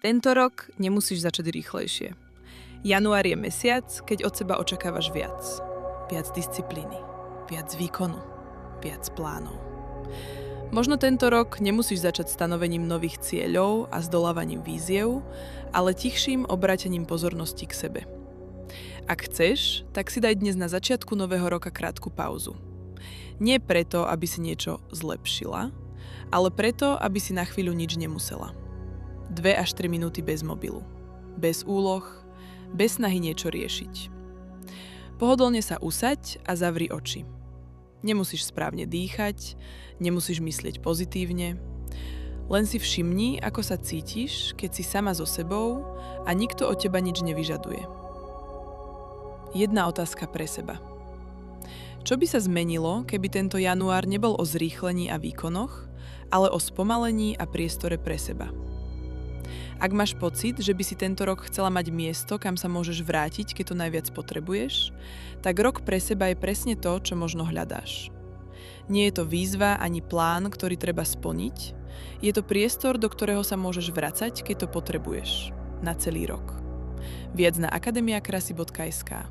Tento rok nemusíš začať rýchlejšie. Január je mesiac, keď od seba očakávaš viac. Viac disciplíny, viac výkonu, viac plánov. Možno tento rok nemusíš začať stanovením nových cieľov a zdolávaním víziev, ale tichším obrátením pozornosti k sebe. Ak chceš, tak si daj dnes na začiatku nového roka krátku pauzu. Nie preto, aby si niečo zlepšila, ale preto, aby si na chvíľu nič nemusela. 2 až 3 minúty bez mobilu, bez úloh, bez snahy niečo riešiť. Pohodlne sa usaď a zavri oči. Nemusíš správne dýchať, nemusíš myslieť pozitívne. Len si všimni, ako sa cítiš, keď si sama so sebou a nikto od teba nič nevyžaduje. Jedna otázka pre seba. Čo by sa zmenilo, keby tento január nebol o zrýchlení a výkonoch, ale o spomalení a priestore pre seba? Ak máš pocit, že by si tento rok chcela mať miesto, kam sa môžeš vrátiť, keď to najviac potrebuješ, tak rok pre seba je presne to, čo možno hľadáš. Nie je to výzva ani plán, ktorý treba splniť. Je to priestor, do ktorého sa môžeš vracať, keď to potrebuješ. Na celý rok. Viac na akademiakrasy.sk